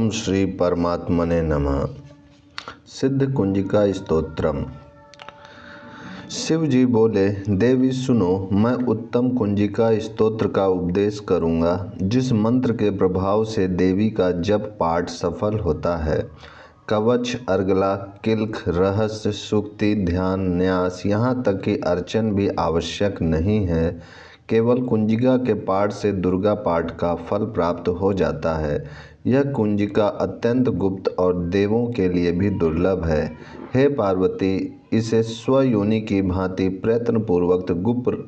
ओम श्री परमात्मने नमः। सिद्ध कुंजिका स्तोत्रम। शिव जी बोले, देवी सुनो, मैं उत्तम कुंजिका स्तोत्र का उपदेश करूंगा, जिस मंत्र के प्रभाव से देवी का जप पाठ सफल होता है। कवच, अर्गला, किल्क, रहस्य, सुक्ति, ध्यान, न्यास, यहाँ तक कि अर्चन भी आवश्यक नहीं है। केवल कुंजिका के पाठ से दुर्गा पाठ का फल प्राप्त हो जाता है। यह कुंजिका अत्यंत गुप्त और देवों के लिए भी दुर्लभ है। हे पार्वती, इसे स्वयोनि की भांति प्रयत्नपूर्वक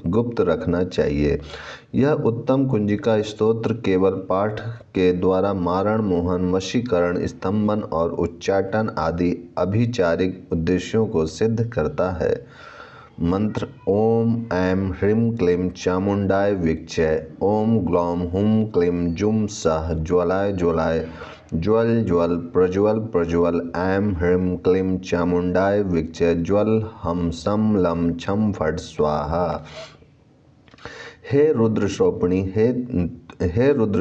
गुप्त रखना चाहिए। यह उत्तम कुंजिका स्तोत्र केवल पाठ के द्वारा मारण, मोहन, वशीकरण, स्तंभन और उच्चाटन आदि अभिचारिक उद्देश्यों को सिद्ध करता है। मंत्र: ओम ऐं ह्रीं क्लीं चामुंडाय विच्चे। ओम ग्लौं हुं क्लीं जुं सः ज्वलाय ज्वलाय ज्वल ज्वल प्रज्वल प्रज्वल। ऐं ह्रीं क्लीं चामुंडाय विच्चे। ज्वल हम सम लं छं फट् स्वाहा। हे रुद्र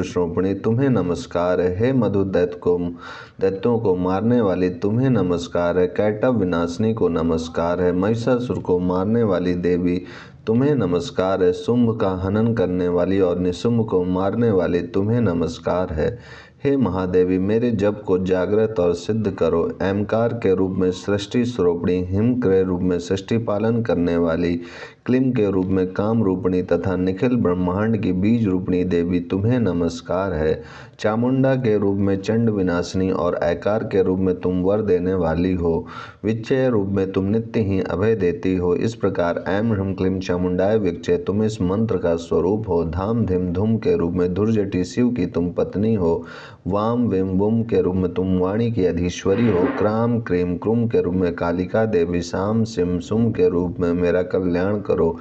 श्रोपणी, तुम्हें नमस्कार है। हे मधु दैत्यों को मारने वाली, तुम्हें नमस्कार है। कैटभ विनाशिनी को नमस्कार है। महिषासुर को मारने वाली देवी, तुम्हें नमस्कार है। शुंभ का हनन करने वाली और निशुंभ को मारने वाली, तुम्हें नमस्कार है। हे महादेवी, मेरे जप को जागृत और सिद्ध करो। ऐंकार के रूप में सृष्टि स्वरूपिणी, हिम के रूप में सृष्टि पालन करने वाली, क्लीं के रूप में काम रूपिणी तथा निखिल ब्रह्मांड की बीज रूपिणी देवी, तुम्हें नमस्कार है। चामुंडा के रूप में चंड विनाशिनी और ऐकार के रूप में तुम वर देने वाली हो। विच्चय रूप में तुम नित्य ही अभय देती हो। इस प्रकार ऐं ह्रीं क्लीं चामुंडाय विच्चय तुम इस मंत्र का स्वरूप हो। धाम धिम धूम के रूप में धुर्जटी शिव की तुम पत्नी हो। वाम विम वुम के रूप में तुम वाणी की अधीश्वरी हो। क्राम क्रीम क्रूम के रूप में कालिका देवी। साम सिम सुम के रूप में मेरा कल्याण करो।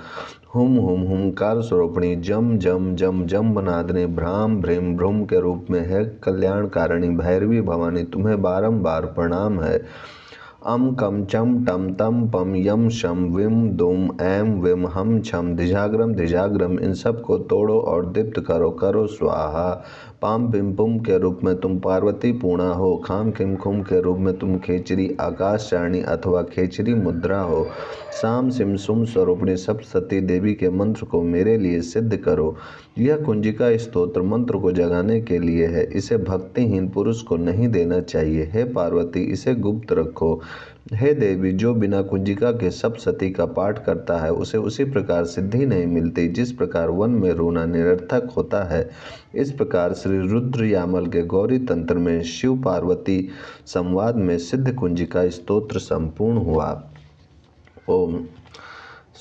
हुम हुम हुंकार स्वरूपिणी। जम जम जम जम्बनादिनी। भ्राम भ्रीम भ्रूम के रूप में है कल्याणकारिणी भैरवी भवानी, तुम्हें बारंबार प्रणाम है। अम कम चम टम तम पम यम शम विम दुम ऐं विम हम छम धिजाग्रम, इन सब को तोड़ो और दीप्त करो स्वाहा। पाम पिम पुम के रूप में तुम पार्वती पूर्णा हो। खाम खिम खुम के रूप में तुम खेचरी आकाशचारिणी अथवा खेचरी मुद्रा हो। साम सिम सुम स्वरूपिणी सप्तसती देवी के मंत्र को मेरे लिए सिद्ध करो। यह कुंजिका स्तोत्र मंत्र को जगाने के लिए है। इसे भक्तिहीन पुरुष को नहीं देना चाहिए। हे पार्वती, इसे गुप्त रखो। हे देवी, जो बिना कुंजिका के सप्तसती का पाठ करता है, उसे उसी प्रकार सिद्धि नहीं मिलती जिस प्रकार वन में रोना निरर्थक होता है। इस प्रकार श्री रुद्र यामल के गौरी तंत्र में शिव पार्वती संवाद में सिद्ध कुंजिका स्तोत्र संपूर्ण हुआ। ओम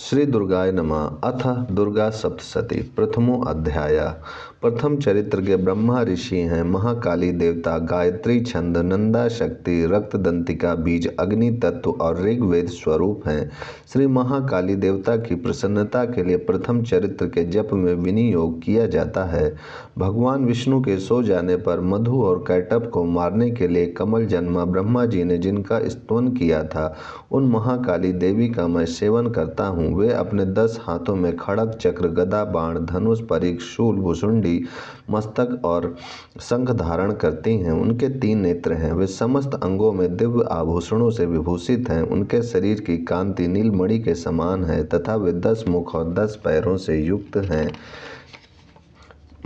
श्री दुर्गाय नमः। अथ दुर्गा सप्तशती। प्रथमो अध्याय। प्रथम चरित्र के ब्रह्मा ऋषि हैं। महाकाली देवता, गायत्री छंद, नंदा शक्ति, रक्तदंतिका बीज, अग्नि तत्व और ऋग्वेद स्वरूप हैं। श्री महाकाली देवता की प्रसन्नता के लिए प्रथम चरित्र के जप में विनियोग किया जाता है। भगवान विष्णु के सो जाने पर मधु और कैटभ को मारने के लिए कमल जन्मा ब्रह्मा जी ने जिनका स्तवन किया था, उन महाकाली देवी का मैं सेवन करता हूँ। वे अपने 10 हाथों में खड़ग, चक्र, गदा, बाण, धनुष, परिघ, शूल, भुसुंडी, मस्तक और शंख धारण करती हैं। उनके 3 नेत्र हैं। वे समस्त अंगों में दिव्य आभूषणों से विभूषित हैं। उनके शरीर की कांति नीलमणि के समान है तथा वे 10 मुख और 10 पैरों से युक्त हैं।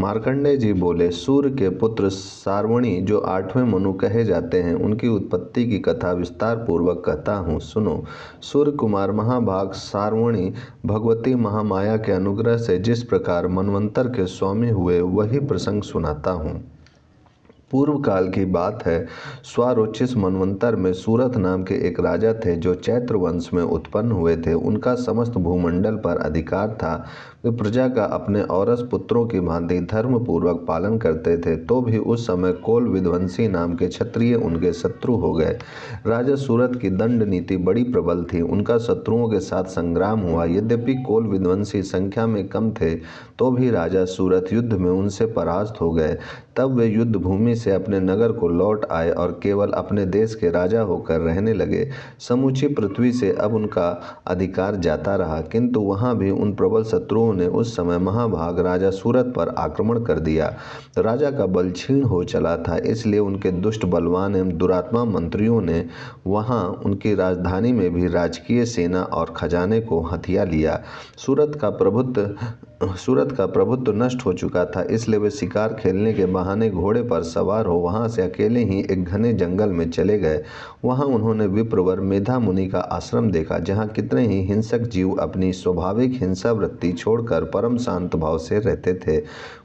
मार्कंडेय जी बोले, सूर्य के पुत्र सार्वणी, जो 8वें मनु कहे जाते हैं, उनकी उत्पत्ति की कथा विस्तार पूर्वक कहता हूँ, सुनो। सूर्य कुमार महाभाग सार्वणी भगवती महामाया के अनुग्रह से जिस प्रकार मनवंतर के स्वामी हुए, वही प्रसंग सुनाता हूँ। पूर्व काल की बात है। स्वारोचिष मनवंतर में सूरथ नाम के एक राजा थे, जो चैत्र वंश में उत्पन्न हुए थे। उनका समस्त भूमंडल पर अधिकार था। वे प्रजा का अपने औरस पुत्रों की भांति धर्म पूर्वक पालन करते थे। तो भी उस समय कोल विध्वंसी नाम के क्षत्रिय उनके शत्रु हो गए। राजा सूरथ की दंड नीति बड़ी प्रबल थी। उनका शत्रुओं के साथ संग्राम हुआ। यद्यपि कोल विध्वंसी संख्या में कम थे, तो भी राजा सूरथ युद्ध में उनसे परास्त हो गए। तब वे युद्ध भूमि से अपने नगर को लौट आए और केवल अपने देश के राजा होकर रहने लगे। समूची पृथ्वी से अब उनका अधिकार जाता रहा, किंतु वहां भी उन प्रबल शत्रुओं ने उस समय महाभाग राजा सूरत पर आक्रमण कर दिया। राजा का बल क्षीण हो चला था, इसलिए उनके दुष्ट बलवान एवं दुरात्मा मंत्रियों ने वहां उनकी राजधानी में भी राजकीय सेना और खजाने को हथिया लिया। सूरत का प्रभुत्व नष्ट हो चुका था, इसलिए वे शिकार खेलने के बहाने घोड़े पर सवार हो वहां से अकेले ही एक घने जंगल में चले गए। वहां उन्होंने विप्रवर मेधा मुनि का आश्रम देखा, जहां कितने ही हिंसक जीव अपनी स्वाभाविक हिंसा वृत्ति छोड़कर परम शांत भाव से रहते थे।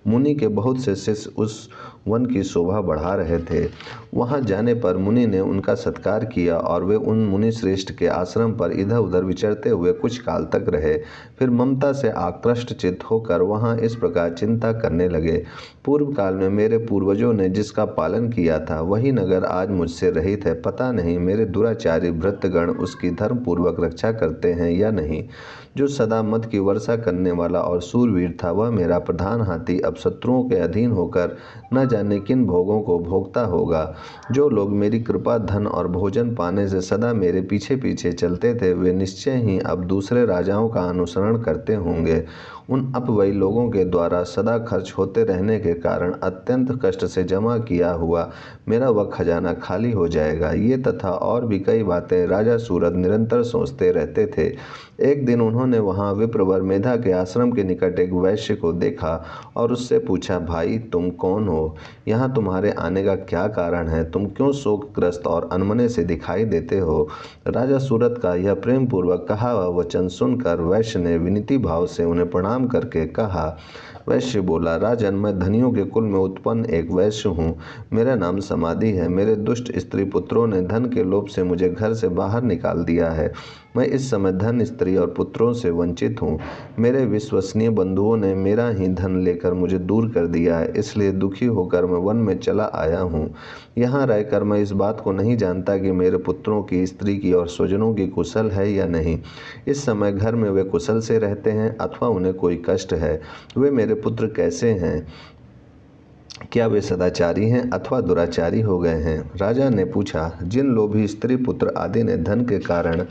मुनि के बहुत से शिष्य उस वन की शोभा बढ़ा रहे थे। वहां जाने पर मुनि ने उनका सत्कार किया और वे उन मुनि श्रेष्ठ के आश्रम पर इधर उधर विचरते हुए कुछ काल तक रहे। फिर ममता से आकृष्ट चित्त होकर वहां इस प्रकार चिंता करने लगे, पूर्व काल में मेरे पूर्वजों ने जिसका पालन किया था वही नगर आज मुझसे रहित है। पता नहीं मेरे दुराचारी भृत्यगण उसकी धर्म पूर्वक रक्षा करते हैं या नहीं। जो सदा मद की वर्षा करने वाला और सूरवीर था, वह मेरा प्रधान हाथी अब शत्रुओं के अधीन होकर न जाने किन भोगों को भोगता होगा। जो लोग मेरी कृपा, धन और भोजन पाने से सदा मेरे पीछे पीछे चलते थे, वे निश्चय ही अब दूसरे राजाओं का अनुसरण करते होंगे। उन अपव्ययी लोगों के द्वारा सदा खर्च होते रहने के कारण अत्यंत कष्ट से जमा किया हुआ मेरा वह खजाना खाली हो जाएगा। ये तथा और भी कई बातें राजा सूरत निरंतर सोचते रहते थे। एक दिन उन्होंने वहां विप्रवर मेधा के आश्रम के निकट एक वैश्य को देखा और उससे पूछा, भाई तुम कौन हो? यहाँ तुम्हारे आने का क्या कारण है? तुम क्यों शोकग्रस्त और अनमने से दिखाई देते हो? राजा सूरत का यह प्रेम पूर्वक कहा हुआ वचन सुनकर वैश्य ने विनीति भाव से उन्हें प्रणाम करके कहा। वैश्य बोला, राजन, मैं धनियों के कुल में उत्पन्न एक वैश्य हूँ। मेरा नाम समाधि है। मेरे दुष्ट स्त्री पुत्रों ने धन के लोभ से मुझे घर से बाहर निकाल दिया है। मैं इस समय धन, स्त्री और पुत्रों से वंचित हूँ। मेरे विश्वसनीय बंधुओं ने मेरा ही धन लेकर मुझे दूर कर दिया है, इसलिए दुखी होकर मैं वन में चला आया हूँ। यहाँ रहकर मैं इस बात को नहीं जानता कि मेरे पुत्रों की, स्त्री की और स्वजनों की कुशल है या नहीं। इस समय घर में वे कुशल से रहते हैं अथवा उन्हें कोई कष्ट है। वे मेरे पुत्र कैसे हैं? क्या वे सदाचारी हैं अथवा दुराचारी हो गए हैं? राजा ने पूछा, जिन लोभी स्त्री, पुत्र आदि ने धन के कारण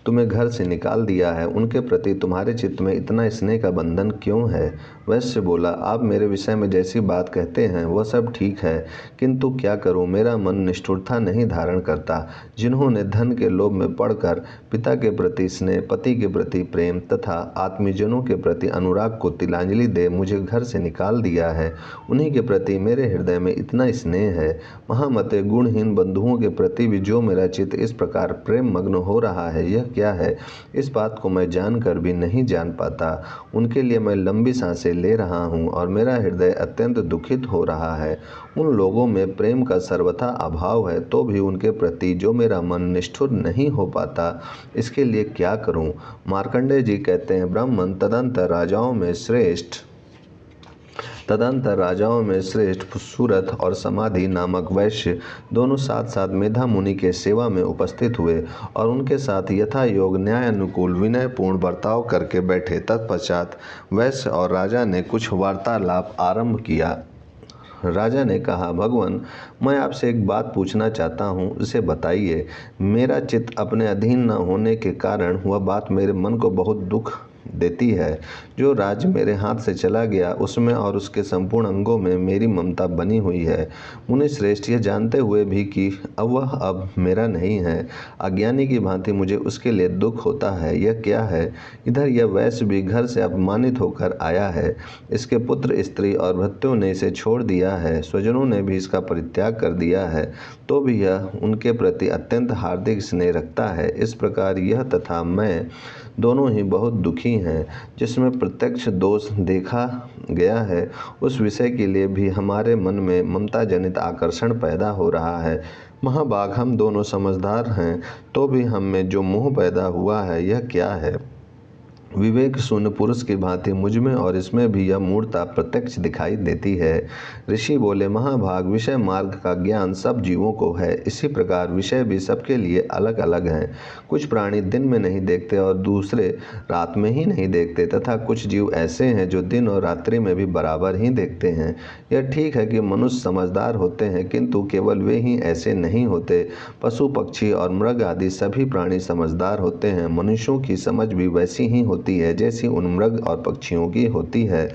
तुम्हें घर से निकाल दिया है, उनके प्रति तुम्हारे चित्त में इतना स्नेह का बंधन क्यों है? वैश्य बोला, आप मेरे विषय में जैसी बात कहते हैं वह सब ठीक है, किंतु क्या करूं, मेरा मन निष्ठुरता नहीं धारण करता। जिन्होंने धन के लोभ में पड़कर पिता के प्रति स्नेह, पति के प्रति प्रेम तथा आत्मीजनों के प्रति अनुराग को तिलांजलि दे मुझे घर से निकाल दिया है, उन्हीं के प्रति मेरे हृदय में इतना स्नेह है। महामते, गुणहीन बंधुओं के प्रति भी जो मेरा चित्त इस प्रकार प्रेम मग्न हो रहा है, यह क्या है? इस बात को मैं जानकर भी नहीं जान पाता। उनके लिए मैं लंबी सांसें ले रहा हूँ और मेरा हृदय अत्यंत दुखित हो रहा है। उन लोगों में प्रेम का सर्वथा अभाव है, तो भी उनके प्रति जो मेरा मन निष्ठुर नहीं हो पाता, इसके लिए क्या करूँ? मार्कंडेय जी कहते हैं, ब्राह्मण तदंतर राजाओं में श्रेष्ठ सूरत और समाधि नामक वैश्य दोनों साथ साथ मेधा मुनि के सेवा में उपस्थित हुए और उनके साथ यथा योग न्याय अनुकूल विनयपूर्ण बर्ताव करके बैठे। तत्पश्चात वैश्य और राजा ने कुछ वार्तालाप आरंभ किया। राजा ने कहा, भगवान, मैं आपसे एक बात पूछना चाहता हूँ, उसे बताइए। मेरा चित्त अपने अधीन न होने के कारण वह बात मेरे मन को बहुत दुख देती है। जो राज्य मेरे हाथ से चला गया उसमें और उसके संपूर्ण अंगों में मेरी ममता बनी हुई है। मुनि श्रेष्ठ, यह जानते हुए भी कि वह अब मेरा नहीं है, अज्ञानी की भांति मुझे उसके लिए दुख होता है। यह क्या है? इधर यह वैश्य भी घर से अपमानित होकर आया है। इसके पुत्र, स्त्री और भृत्यों ने इसे छोड़ दिया है। स्वजनों ने भी इसका परित्याग कर दिया है, तो भी यह उनके प्रति अत्यंत हार्दिक स्नेह रखता है। इस प्रकार यह तथा मैं दोनों ही बहुत दुखी हैं। जिसमें प्रत्यक्ष दोष देखा गया है, उस विषय के लिए भी हमारे मन में ममता जनित आकर्षण पैदा हो रहा है। महाभाग, हम दोनों समझदार हैं, तो भी हम में जो मोह पैदा हुआ है, यह क्या है? विवेक शून्य पुरुष की भांति मुझमें और इसमें भी यह मूर्ता प्रत्यक्ष दिखाई देती है। ऋषि बोले, महाभाग, विषय मार्ग का ज्ञान सब जीवों को है। इसी प्रकार विषय भी सबके लिए अलग अलग हैं। कुछ प्राणी दिन में नहीं देखते और दूसरे रात में ही नहीं देखते, तथा कुछ जीव ऐसे हैं जो दिन और रात्रि में भी बराबर ही देखते हैं। यह ठीक है कि मनुष्य समझदार होते हैं, किंतु केवल वे ही ऐसे नहीं होते। पशु पक्षी और मृग आदि सभी प्राणी समझदार होते हैं। मनुष्यों की समझ भी वैसी ही होती है जैसी उन मृग और पक्षियों की होती है,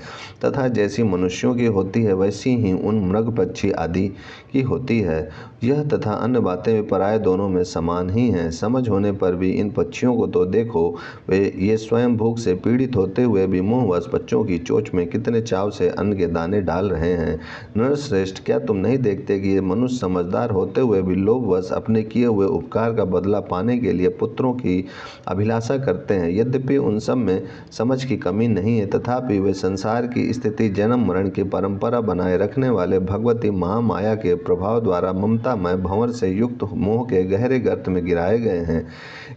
तथा जैसी मनुष्यों की होती है वैसी ही उन मृग पक्षी आदि की होती है। यह तथा अन्य बातें भी पराये दोनों में समान ही हैं। समझ होने पर भी इन पक्षियों को तो देखो, वे ये स्वयं भूख से पीड़ित होते हुए भी मोहवश बच्चों की चोंच में कितने चाव से अन्न के दाने डाल रहे हैं। नरश्रेष्ठ, क्या तुम नहीं देखते कि ये मनुष्य समझदार होते हुए भी लोभवश अपने किए हुए उपकार का बदला पाने के लिए पुत्रों की अभिलाषा करते हैं। यद्यपि उन सब में समझ की कमी नहीं है, तथापि वे संसार की स्थिति, जन्म मरण की परंपरा बनाए रखने वाले भगवती महामाया के प्रभाव द्वारा ममतामय भंवर से युक्त मोह के गहरे गर्त में गिराए गए हैं।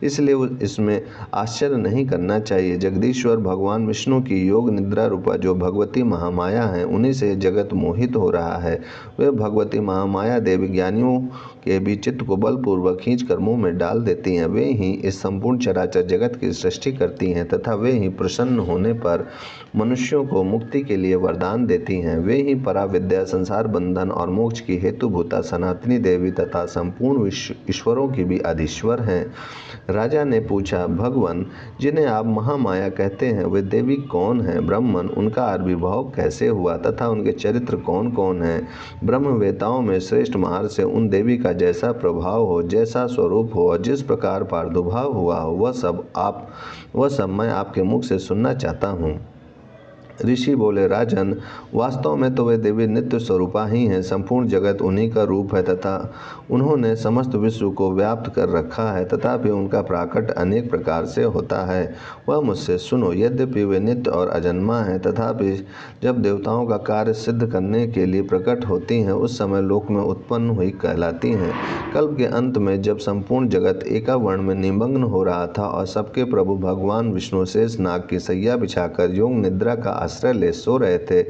इसलिए इसमें आश्चर्य नहीं करना चाहिए। जगदीश्वर भगवान विष्णु की योग निद्रा रूपा जो भगवती महामाया है, उन्हीं से जगत मोहित हो रहा है। वे भगवती महामाया देवी ज्ञानियों के भी चित्त को बलपूर्वक खींचकर मुंह में डाल देती हैं। वे ही इस संपूर्ण चराचर जगत की सृष्टि करती हैं, तथा वे ही प्रसन्न होने पर मनुष्यों को मुक्ति के लिए वरदान देती हैं। वे ही पराविद्या, संसार बंधन और मोक्ष की हेतुभूता सनातनी देवी तथा संपूर्ण ईश्वरों की भी अधीश्वर हैं। राजा ने पूछा, भगवान, जिन्हें आप महामाया कहते हैं, वे देवी कौन हैं? ब्राह्मण, उनका आविर्भाव कैसे हुआ तथा उनके चरित्र कौन कौन हैं? ब्रह्मवेताओं में श्रेष्ठ महर्षि से उन देवी का जैसा प्रभाव हो, जैसा स्वरूप हो और जिस प्रकार प्रादुर्भाव हुआ हो, वह सब मैं आपके मुख से सुनना चाहता हूँ। ऋषि बोले, राजन, वास्तव में तो वे देवी नित्य स्वरूपा ही हैं। संपूर्ण जगत उन्हीं का रूप है तथा उन्होंने समस्त विश्व को व्याप्त कर रखा है, तथापि उनका प्राकट अनेक प्रकार से होता है। वह मुझसे सुनो। यद्यपि वे नित्य और अजन्मा हैं, तथापि जब देवताओं का कार्य सिद्ध करने के लिए प्रकट होती हैं, उस समय लोक में उत्पन्न हुई कहलाती हैं। कल्प के अंत में जब संपूर्ण जगत एकावर्ण में निमग्न हो रहा था और सबके प्रभु भगवान विष्णु शेष नाग की सैया बिछाकर योग निद्रा का आश्रय ले सो रहे थे,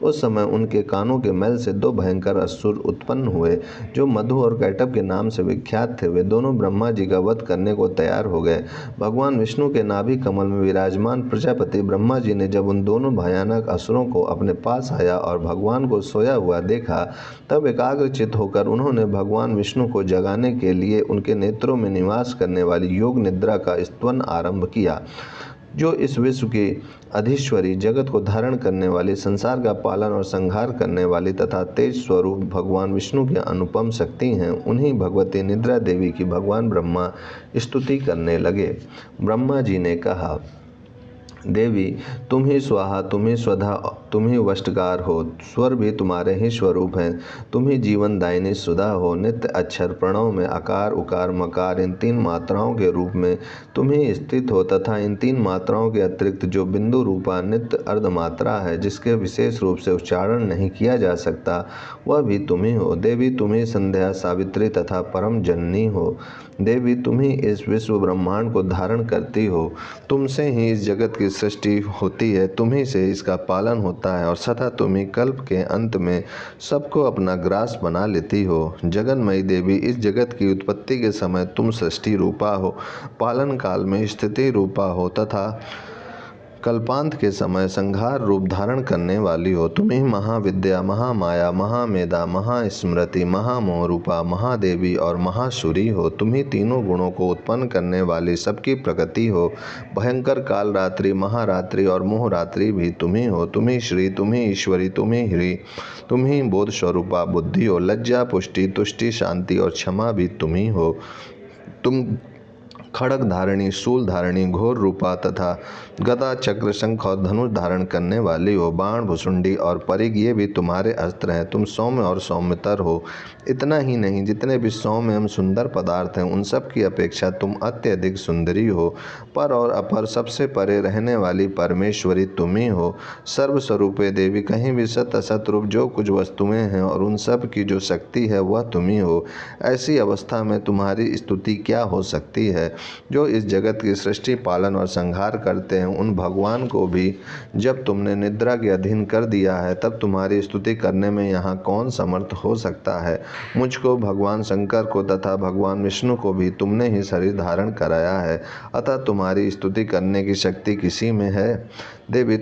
उस समय उनके कानों के मैल से दो भयंकर असुर उत्पन्न हुए, जो मधु और कैटभ के नाम से विख्यात थे। वे दोनों ब्रह्मा जी का वध करने को तैयार हो गए। भगवान विष्णु के नाभि कमल में विराजमान प्रजापति ब्रह्मा जी ने जब उन दोनों भयानक असुरों को अपने पास आया और भगवान को सोया हुआ देखा, तब एकाग्रचित होकर उन्होंने भगवान विष्णु को जगाने के लिए उनके नेत्रों में निवास करने वाली योग निद्रा का स्तवन आरंभ किया, जो इस विश्व की अधीश्वरी, जगत को धारण करने वाली, संसार का पालन और संहार करने वाली तथा तेज स्वरूप भगवान विष्णु की अनुपम शक्ति हैं। उन्हीं भगवती निद्रा देवी की भगवान ब्रह्मा स्तुति करने लगे। ब्रह्मा जी ने कहा, देवी, तुम ही स्वाहा, तुम ही स्वधा, तुम ही वष्टकार हो। स्वर भी तुम्हारे ही स्वरूप हैं। तुम ही जीवन दायिनी सुधा हो। नित्य अक्षर प्रणव में अकार उकार मकार इन तीन मात्राओं के रूप में तुम ही स्थित हो, तथा इन तीन मात्राओं के अतिरिक्त जो बिंदु रूपा नित्य अर्धमात्रा है, जिसके विशेष रूप से उच्चारण नहीं किया जा सकता, वह भी तुम ही हो। देवी, तुम ही संध्या, सावित्री तथा परम जननी हो। देवी, तुम ही इस विश्व ब्रह्मांड को धारण करती हो। तुमसे ही इस जगत की सृष्टि होती है, तुम ही से इसका पालन होता है और सदा तुम ही कल्प के अंत में सबको अपना ग्रास बना लेती हो। जगन्मयी देवी, इस जगत की उत्पत्ति के समय तुम सृष्टि रूपा हो, पालन काल में स्थिति रूपा हो तथा कल्पांत के समय संहार रूप धारण करने वाली हो। तुम ही महाविद्या, महामाया, महामेधा, महास्मृति, महामोह रूपा महादेवी और महासुरी हो। तुम ही तीनों गुणों को उत्पन्न करने वाली सबकी प्रकृति हो। भयंकर काल रात्रि, महारात्रि और मोहरात्रि भी तुम ही हो। तुम ही श्री, तुम ही ईश्वरी, तुम ही ह्री, तुम ही बोध स्वरूपा बुद्धि हो। लज्जा, पुष्टि, तुष्टि, शांति और क्षमा भी तुम ही हो। तुम खड़ग धारणी, शूल धारणी, घोर रूपा तथा गदा, चक्र, शंख और धनुष धारण करने वाली हो। बाण, भुसुंडी और परिग ये भी तुम्हारे अस्त्र हैं। तुम सौम्य और सौम्यतर हो। इतना ही नहीं, जितने भी सौम्य एवं सुंदर पदार्थ हैं, उन सब की अपेक्षा तुम अत्यधिक सुंदरी हो। पर और अपर, सबसे परे रहने वाली परमेश्वरी तुम ही हो। सर्वस्वरूपे देवी, कहीं भी सत असत रूप जो कुछ वस्तुएं हैं और उन सब की जो शक्ति है, वह तुम ही हो। ऐसी अवस्था में तुम्हारी स्तुति क्या हो सकती है? जो इस जगत की सृष्टि, पालन और संहार करते हैं, उन भगवान को भी जब तुमने निद्रा के अधीन कर दिया है, तब तुम्हारी स्तुति करने में यहाँ कौन समर्थ हो सकता है। मुझको, भगवान शंकर को तथा भगवान विष्णु को भी तुमने ही शरीर धारण कराया है, अतः तुम्हारी स्तुति करने की शक्ति किसी में है। देवी,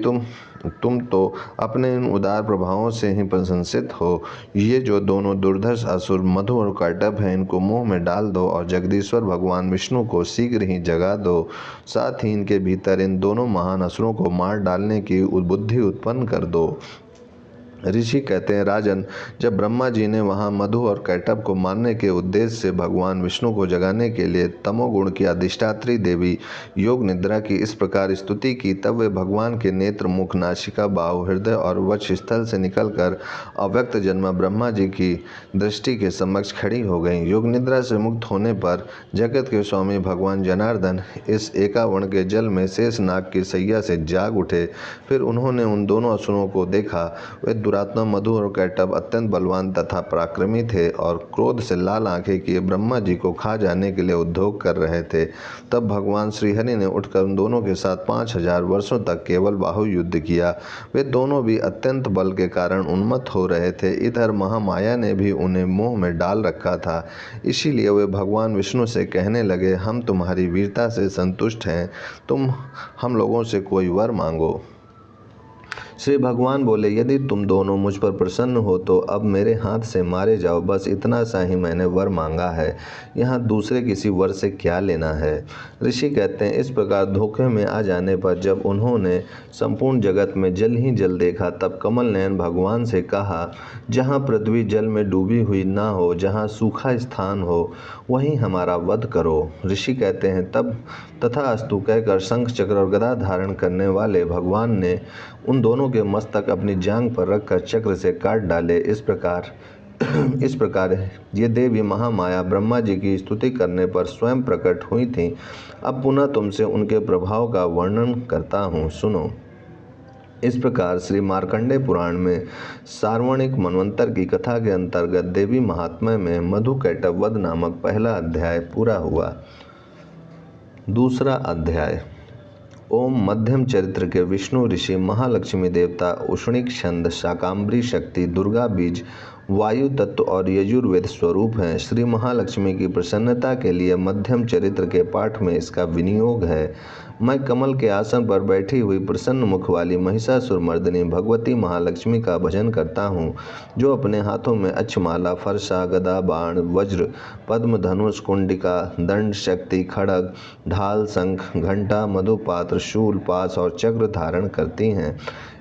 तुम तो अपने इन उदार प्रभावों से ही प्रशंसित हो। ये जो दोनों दुर्धर्ष असुर मधु और कैटभ हैं, इनको मुंह में डाल दो और जगदीश्वर भगवान विष्णु को शीघ्र ही जगा दो। साथ ही इनके भीतर इन दोनों महान असुरों को मार डालने की बुद्धि उत्पन्न कर दो। ऋषि कहते हैं, राजन, जब ब्रह्मा जी ने वहाँ मधु और कैटभ को मारने के उद्देश्य से भगवान विष्णु को जगाने के लिए तमोगुण की अधिष्ठात्री देवी योग निद्रा की इस प्रकार स्तुति की, तब वे भगवान के नेत्र, मुख, नासिका, बाहु, हृदय और वक्षस्थल से निकलकर अव्यक्त जन्म ब्रह्मा जी की दृष्टि के समक्ष खड़ी हो गईं। योग निद्रा से मुक्त होने पर जगत के स्वामी भगवान जनार्दन इस एकावर्ण के जल में शेषनाग की सैया से जाग उठे। फिर उन्होंने उन दोनों असुरों को देखा। वे दुरात्मा मधु और कैटभ अत्यंत बलवान तथा पराक्रमी थे और क्रोध से लाल आंखें किए ब्रह्मा जी को खा जाने के लिए उद्योग कर रहे थे। तब भगवान श्रीहरि ने उठकर उन दोनों के साथ 5000 वर्षों तक केवल बाहु युद्ध किया। वे दोनों भी अत्यंत बल के कारण उन्मत्त हो रहे थे। इधर महामाया ने भी उन्हें मोह में डाल रखा था। इसीलिए वे भगवान विष्णु से कहने लगे, हम तुम्हारी वीरता से संतुष्ट हैं, तुम हम लोगों से कोई वर मांगो। श्री भगवान बोले, यदि तुम दोनों मुझ पर प्रसन्न हो तो अब मेरे हाथ से मारे जाओ, बस इतना सा ही मैंने वर मांगा है, यहाँ दूसरे किसी वर से क्या लेना है। ऋषि कहते हैं, इस प्रकार धोखे में आ जाने पर जब उन्होंने संपूर्ण जगत में जल ही जल देखा, तब कमल नयन भगवान से कहा, जहाँ पृथ्वी जल में डूबी हुई ना हो, जहाँ सूखा स्थान हो, वहीं हमारा वध करो। ऋषि कहते हैं, तब तथास्तु कहकर शंख, चक्र और गदा धारण करने वाले भगवान ने उन दोनों के मस्तक अपनी जांघ पर रखकर चक्र से काट डाले। इस प्रकार ये देवी महामाया ब्रह्मा जी की स्तुति करने पर स्वयं प्रकट हुई थीं। अब पुनः तुमसे उनके प्रभाव का वर्णन करता हूँ, सुनो। इस प्रकार श्री मार्कंडेय पुराण में सार्वणिक मनवंतर की कथा के अंतर्गत देवी महात्म्य में मधु कैटभ वध नामक पहला अध्याय पूरा हुआ। दूसरा अध्याय। ओम मध्यम चरित्र के विष्णु ऋषि महालक्ष्मी देवता, उष्णिक छंद, शाकांबरी शक्ति, दुर्गा बीज, वायु तत्व और यजुर्वेद स्वरूप हैं। श्री महालक्ष्मी की प्रसन्नता के लिए मध्यम चरित्र के पाठ में इसका विनियोग है। मैं कमल के आसन पर बैठी हुई प्रसन्न मुख वाली महिषासुर मर्दिनी भगवती महालक्ष्मी का भजन करता हूँ, जो अपने हाथों में अक्षमाला, फरसा, गदा, बाण, वज्र, पद्म, धनुष, कुंडिका, दंड, शक्ति, खड़ग, ढाल, शंख, घंटा, मधुपात्र, शूल, पास और चक्र धारण करती हैं।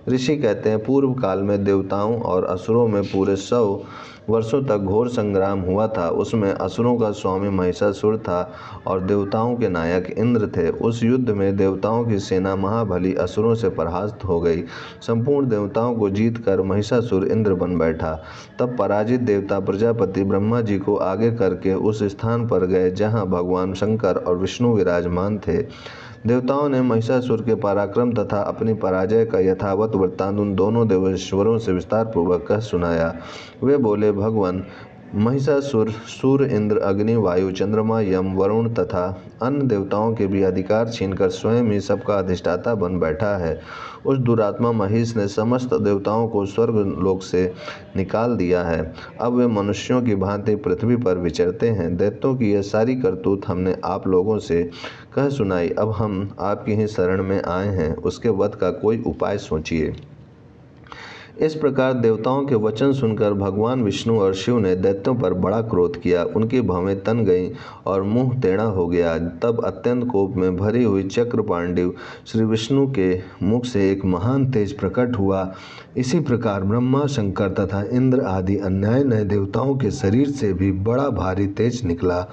ऋषि कहते हैं, पूर्व काल में देवताओं और असुरों में पूरे 100 वर्षों तक घोर संग्राम हुआ था। उसमें असुरों का स्वामी महिषासुर था और देवताओं के नायक इंद्र थे। उस युद्ध में देवताओं की सेना महाबली असुरों से परास्त हो गई। संपूर्ण देवताओं को जीतकर महिषासुर इंद्र बन बैठा। तब पराजित देवता प्रजापति ब्रह्मा जी को आगे करके उस स्थान पर गए जहाँ भगवान शंकर और विष्णु विराजमान थे। देवताओं ने महिषासुर के पराक्रम तथा अपनी पराजय का यथावत वृत्तांत उन दोनों देवेश्वरों से विस्तार पूर्वक कह सुनाया। वे बोले, भगवान, महिषासुर सूर्य, इंद्र, अग्नि, वायु, चंद्रमा, यम, वरुण तथा अन्य देवताओं के भी अधिकार छीनकर स्वयं ही सबका अधिष्ठाता बन बैठा है। उस दुरात्मा महिष ने समस्त देवताओं को स्वर्ग लोक से निकाल दिया है। अब वे मनुष्यों की भांति पृथ्वी पर विचरते हैं। दैत्यों की यह सारी करतूत हमने आप लोगों से कह सुनाई। अब हम आपकी ही शरण में आए हैं, उसके वध का कोई उपाय सोचिए। इस प्रकार देवताओं के वचन सुनकर भगवान विष्णु और शिव ने दैत्यों पर बड़ा क्रोध किया। उनकी भवें तन गईं और मुंह टेढ़ा हो गया। तब अत्यंत कोप में भरी हुई चक्र पांडिव श्री विष्णु के मुख से एक महान तेज प्रकट हुआ। इसी प्रकार ब्रह्मा, शंकर तथा इंद्र आदि अन्याय नए देवताओं के शरीर से भी बड़ा भारी तेज निकला।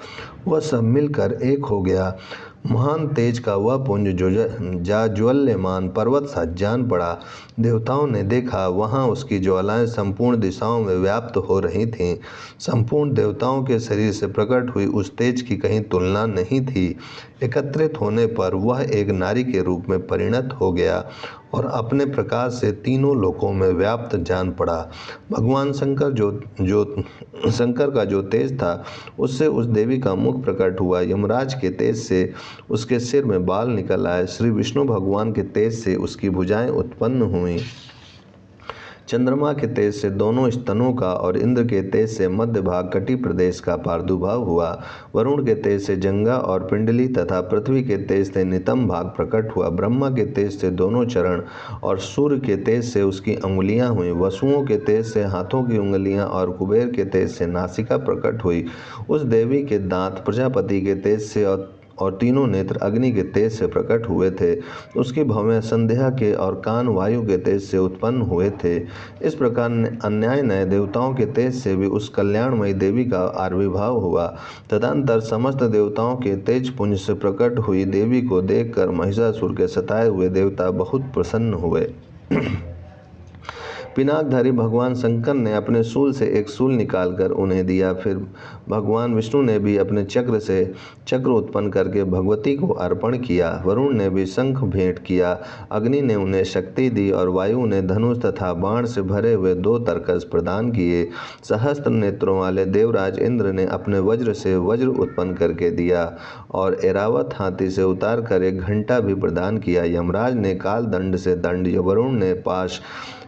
वह सब मिलकर एक हो गया। महान तेज का वह पुंज जो जाज्वल्यमान पर्वत सा जान पड़ा। देवताओं ने देखा, वहाँ उसकी ज्वालाएं संपूर्ण दिशाओं में व्याप्त हो रही थीं। संपूर्ण देवताओं के शरीर से प्रकट हुई उस तेज की कहीं तुलना नहीं थी। एकत्रित होने पर वह एक नारी के रूप में परिणत हो गया और अपने प्रकाश से तीनों लोकों में व्याप्त जान पड़ा। भगवान शंकर का जो तेज था उससे उस देवी का मुख प्रकट हुआ। यमराज के तेज से उसके सिर में बाल निकल आए। श्री विष्णु भगवान के तेज से उसकी भुजाएं उत्पन्न हुईं। चंद्रमा के तेज से दोनों स्तनों का और इंद्र के तेज से मध्य भाग कटी प्रदेश का प्रादुर्भाव हुआ। वरुण के तेज से जंगा और पिंडली तथा पृथ्वी के तेज से नितंब भाग प्रकट हुआ। ब्रह्मा के तेज से दोनों चरण और सूर्य के तेज से उसकी अंगुलियां हुई। वसुओं के तेज से हाथों की उंगलियां और कुबेर के तेज से नासिका प्रकट हुई। उस देवी के दांत प्रजापति के तेज से और तीनों नेत्र अग्नि के तेज से प्रकट हुए थे। उसकी भवें संध्या के और कान वायु के तेज से उत्पन्न हुए थे। इस प्रकार अन्याय नए देवताओं के तेज से भी उस कल्याणमयी देवी का आविर्भाव हुआ। तदंतर समस्त देवताओं के तेज पुंज से प्रकट हुई देवी को देखकर महिषासुर के सताए हुए देवता बहुत प्रसन्न हुए। पिनाकधारी भगवान शंकर ने अपने शूल से एक शूल निकालकर उन्हें दिया। फिर भगवान विष्णु ने भी अपने चक्र से चक्र उत्पन्न करके भगवती को अर्पण किया। वरुण ने भी शंख भेंट किया। अग्नि ने उन्हें शक्ति दी और वायु ने धनुष तथा बाण से भरे हुए 2 तरकस प्रदान किए। सहस्त्र नेत्रों वाले देवराज इंद्र ने अपने वज्र से वज्र उत्पन्न करके दिया और ऐरावत हाथी से उतार कर एक घंटा भी प्रदान किया। यमराज ने काल दंड से दंड, वरुण ने पाश,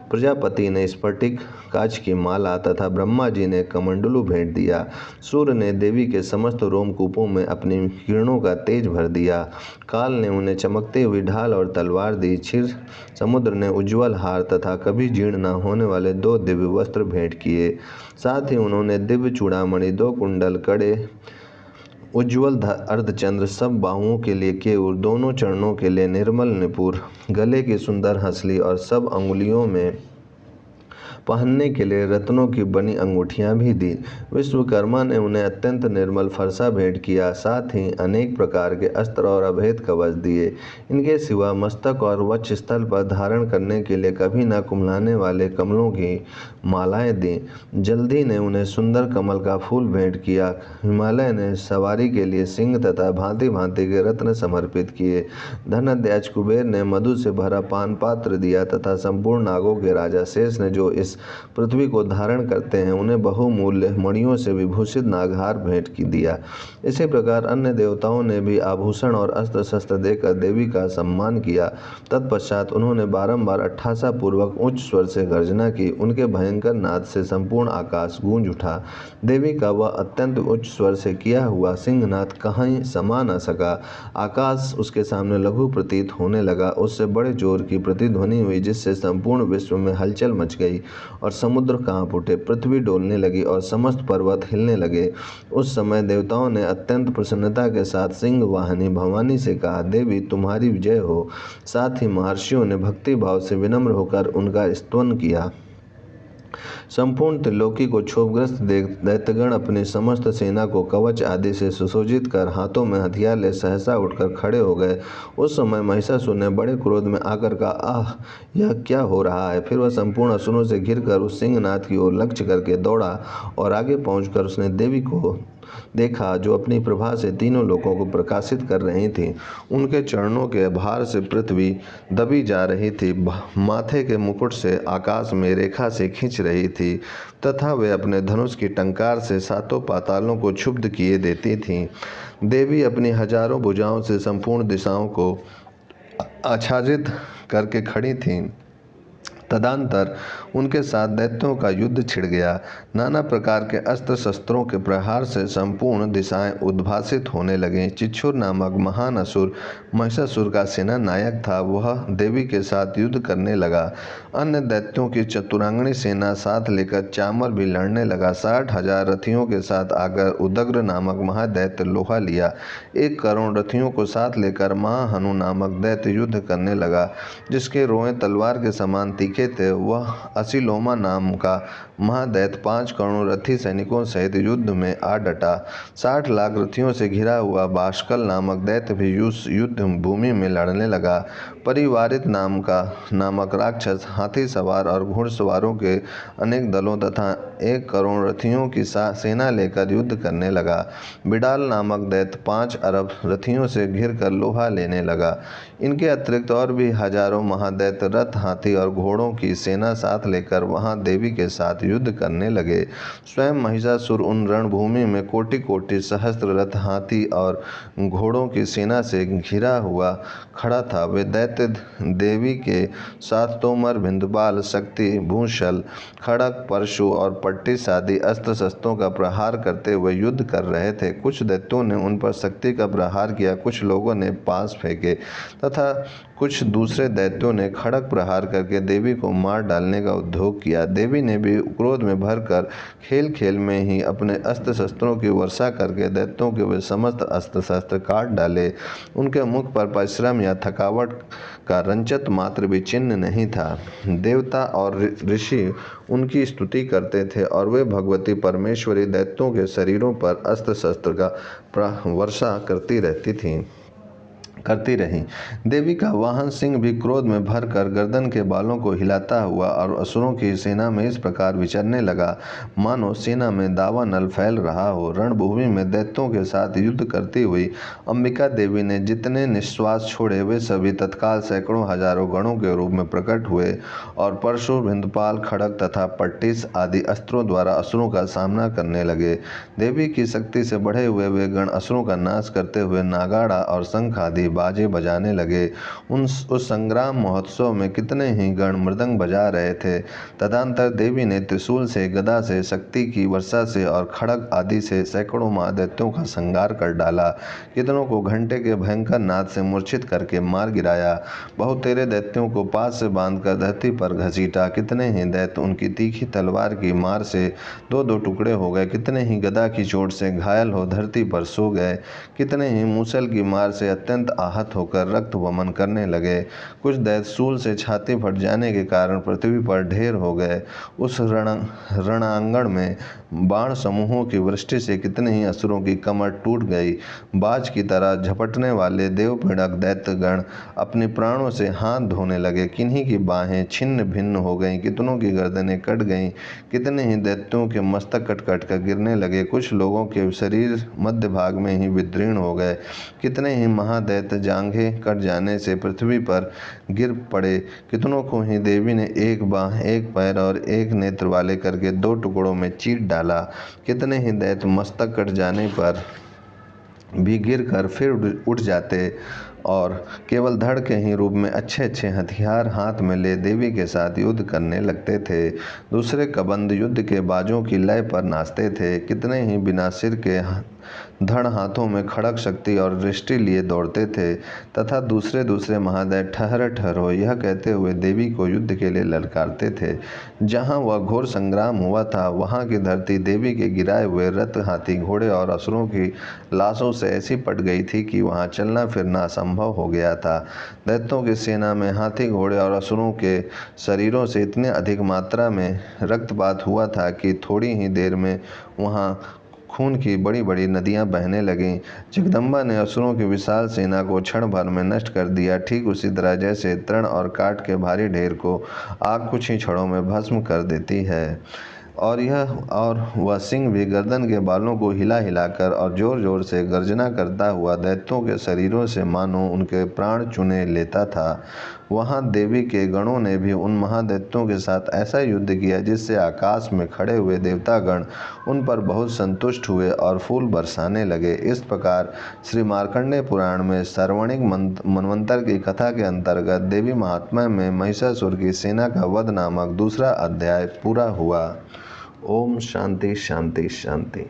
प्रजापति ने स्फटिक काच की माला तथा ब्रह्मा जी ने कमंडलू भेंट दिया। सूर्य ने देवी के समस्त रोमकूपों में अपनी किरणों का तेज भर दिया। काल ने उन्हें चमकती हुई ढाल और तलवार दी। क्षीर समुद्र ने उज्ज्वल हार तथा कभी जीर्ण न होने वाले 2 दिव्य वस्त्र भेंट किए। साथ ही उन्होंने दिव्य चूड़ामणि, 2 कुंडल, कड़े, उज्ज्वल अर्धचंद्र, सब बाहुओं के लिए केयूर, दोनों चरणों के लिए निर्मल निपुर, गले की सुंदर हंसली और सब अंगुलियों में पहनने के लिए रत्नों की बनी अंगूठियां भी दी। विश्वकर्मा ने उन्हें अत्यंत निर्मल फरसा भेंट किया। साथ ही अनेक प्रकार के अस्त्र और अभेद कवच दिए। इनके सिवा मस्तक और वक्ष स्थल पर धारण करने के लिए कभी न कुम्हलाने वाले कमलों की मालाएं दी। जल्दी ने उन्हें सुंदर कमल का फूल भेंट किया। हिमालय ने सवारी के लिए सिंह तथा भांति भांति के रत्न समर्पित किए। धनाढ्य कुबेर ने मधु से भरा पान पात्र दिया तथा संपूर्ण नागों के राजा शेष ने, जो इस पृथ्वी को धारण करते हैं, उन्हें बहुमूल्य मणियों से विभूषित नागहार भेंट की दिया। इसी प्रकार अन्य देवताओं ने भी आभूषण और अस्त्र शस्त्र देकर देवी का सम्मान किया। तत्पश्चात उन्होंने बारंबार अट्ठासा पूर्वक उच्च स्वर से गर्जना की। उनके भयंकर नाद से संपूर्ण आकाश गूंज उठा। देवी का वह अत्यंत उच्च स्वर से किया हुआ सिंहनाद कहीं समा न सका। आकाश उसके सामने लघु प्रतीत होने लगा। उससे बड़े जोर की प्रतिध्वनि हुई, जिससे संपूर्ण विश्व में हलचल मच गई और समुद्र कांप उठे, पृथ्वी डोलने लगी और समस्त पर्वत हिलने लगे। उस समय देवताओं ने अत्यंत प्रसन्नता के साथ सिंह वाहिनी भवानी से कहा, देवी तुम्हारी विजय हो। साथ ही महर्षियों ने भक्ति भाव से विनम्र होकर उनका स्तवन किया। संपूर्ण त्रिलोकी को क्षोभग्रस्त देख दैत्यगण अपनी समस्त सेना को कवच आदि से सुसज्जित कर हाथों में हथियार ले सहसा उठकर खड़े हो गए। उस समय महिषासुर ने बड़े क्रोध में आकर कहा, आह, यह क्या हो रहा है। फिर वह संपूर्ण असुरों से घिरकर उस सिंहनाद की ओर लक्ष्य करके दौड़ा और आगे पहुंचकर उसने देवी को देखा, जो अपनी प्रभा से तीनों लोकों को प्रकाशित कर रही थी। उनके चरणों के भार से पृथ्वी दबी जा रही थी, माथे के मुकुट से आकाश में रेखा से खींच रही थी तथा वे अपने धनुष की टंकार से 7 पातालों को क्षुब्ध किए देती थीं। देवी अपनी हजारों भुजाओं से संपूर्ण दिशाओं को आच्छादित करके खड़ी थीं। तदंतर उनके साथ दैत्यों का युद्ध छिड़ गया। नाना प्रकार के अस्त्र शस्त्रों के प्रहार से संपूर्ण दिशाएं उद्भासित होने लगीं। चिच्छुर नामक महान असुर महिषासुर का सेना नायक था। वह देवी के साथ युद्ध करने लगा। अन्य दैत्यों की चतुरांगणी सेना साथ लेकर चामर भी लड़ने लगा। 60,000 रथियों के साथ आकर उदग्र नामक महादैत्य लोहा लिया। 1 करोड़ रथियों को साथ लेकर महाहनु नामक दैत्य युद्ध करने लगा, जिसके रोएं तलवार के समान तीखे दिखे थे वह असिलोमा नाम का महादैत्य 5 करोड़ रथी सैनिकों सहित युद्ध में आ डटा। 60 लाख रथियों से घिरा हुआ बाष्कल नामक दैत्य भी युद्ध भूमि में लड़ने लगा। परिवारित नामक राक्षस हाथी सवार और घुड़सवारों के अनेक दलों तथा 1 करोड़ रथियों की सेना लेकर युद्ध करने लगा। बिडाल नामक दैत्य 5 अरब रथियों से घिरकर लोहा लेने लगा। इनके अतिरिक्त और भी हजारों महादैत्य रथ, हाथी और घोड़ों की सेना साथ लेकर वहां देवी के साथ युद्ध करने लगे। स्वयं महिषासुर उन रणभूमि में कोटि कोटि सहस्त्र रथ, हाथी और घोड़ों की सेना से घिरा हुआ खड़ा था। वे दैत्य देवी के साथ तोमर, बिंदुपाल, शक्ति, भूषल, खड़ग, परशु और पट्टिस आदि अस्त्र शस्त्रों का प्रहार करते हुए युद्ध कर रहे थे। कुछ दैत्यों ने उन पर शक्ति का प्रहार किया, कुछ लोगों ने पास फेंके तथा कुछ दूसरे दैत्यों ने खड़ग प्रहार करके देवी को मार डालने का उद्योग किया। देवी ने भी क्रोध में भरकर खेल खेल में ही अपने अस्त्र शस्त्रों की वर्षा करके दैत्यों के वे समस्त अस्त्र शस्त्र काट डाले। उनके मुख पर परिश्रम या थकावट का रंचत मात्र भी चिन्ह नहीं था। देवता और ऋषि उनकी स्तुति करते थे और वे भगवती परमेश्वरी दैत्यों के शरीरों पर अस्त्र शस्त्र का वर्षा करती रहीं। देवी का वाहन सिंह भी क्रोध में भरकर गर्दन के बालों को हिलाता हुआ और असुरों की सेना में इस प्रकार विचरने लगा मानो सेना में दावानल फैल रहा हो। रणभूमि में दैत्यों के साथ युद्ध करती हुई अंबिका देवी ने जितने निश्वास छोड़े वे सभी तत्काल सैकड़ों हजारों गणों के रूप में प्रकट हुए और परशु, बिंदुपाल, खड़ग तथा पट्टिस आदि अस्त्रों द्वारा असुरों का सामना करने लगे। देवी की शक्ति से बढ़े हुए वे गण असुरों का नाश करते हुए नागाड़ा और शंख आदि बाजे बजाने लगे। उस संग्राम महोत्सव में कितने ही गण मृदंग बजा रहे थे। तदंतर देवी ने त्रिशूल से, गदा से, शक्ति की वर्षा से और खड़ग आदि से सैकड़ों महादैत्यों का संहार कर डाला। कितनों को घंटे के भयंकर नाद से मूर्छित करके मार गिराया। बहुतेरे दैत्यों को पास से बांधकर धरती पर घसीटा। कितने ही दैत्य उनकी तीखी तलवार की मार से दो दो टुकड़े हो गए। कितने ही गदा की चोट से घायल हो धरती पर सो गए। कितने ही मूसल की मार से अत्यंत आहत होकर रक्त वमन करने लगे। कुछ दैत्य शूल से छाती फट जाने के कारण पृथ्वी पर ढेर हो गए। उस रणांगण में बाण समूहों की वृष्टि से कितने ही असुरों की कमर टूट गई। बाज की तरह झपटने वाले देवपीड़क दैत्यगण अपने प्राणों से हाथ धोने लगे। किन्हीं की बाहें छिन्न भिन्न हो गईं, कितनों की गर्दनें कट गईं। कितने ही दैत्यों के मस्तक कट कट कर गिरने लगे। कुछ लोगों के शरीर मध्य भाग में ही विदीर्ण हो गए। कितने ही महादैत्य जांघें कट जाने से पृथ्वी पर गिर पड़े। कितनों को ही देवी ने एक बाह, एक पैर और एक नेत्र वाले करके दो टुकड़ों में चीर डाला। कितने ही दैत्य मस्तक कट जाने पर भी गिरकर फिर उठ जाते और केवल धड़ के ही रूप में अच्छे अच्छे हथियार हाथ में ले देवी के साथ युद्ध करने लगते थे। दूसरे कबंध युद्ध के बाजों की लय पर नाचते थे। कितने ही बिना सिर के धड़ हाथों में खड़ग, शक्ति और दृष्टि लिए दौड़ते थे तथा दूसरे महादैत्य ठहर ठहरो यह कहते हुए देवी को युद्ध के लिए ललकारते थे। जहाँ वह घोर संग्राम हुआ था वहाँ की धरती देवी के गिराए हुए रथ, हाथी, घोड़े और असुरों की लाशों से ऐसी पट गई थी कि वहाँ चलना फिरना असंभव हो गया था। दैत्यों की सेना में हाथी, घोड़े और असुरों के शरीरों से इतने अधिक मात्रा में रक्तपात हुआ था कि थोड़ी ही देर में वहाँ खून की बड़ी बड़ी नदियां बहने लगीं। जगदम्बा ने असुरों की विशाल सेना को क्षण भर में नष्ट कर दिया। ठीक उसी तरह जैसे तृण और काठ के भारी ढेर को आग कुछ ही क्षणों में भस्म कर देती है। और वह सिंह भी गर्दन के बालों को हिला हिलाकर और जोर जोर से गर्जना करता हुआ दैत्यों के शरीरों से मानो उनके प्राण चुने लेता था। वहाँ देवी के गणों ने भी उन महादैत्यों के साथ ऐसा युद्ध किया जिससे आकाश में खड़े हुए देवतागण उन पर बहुत संतुष्ट हुए और फूल बरसाने लगे। इस प्रकार श्री मार्कंडेय पुराण में सार्वणिक मनवंतर की कथा के अंतर्गत देवी महात्म्य में महिषासुर की सेना का वध नामक दूसरा अध्याय पूरा हुआ। ओम शांति शांति शांति।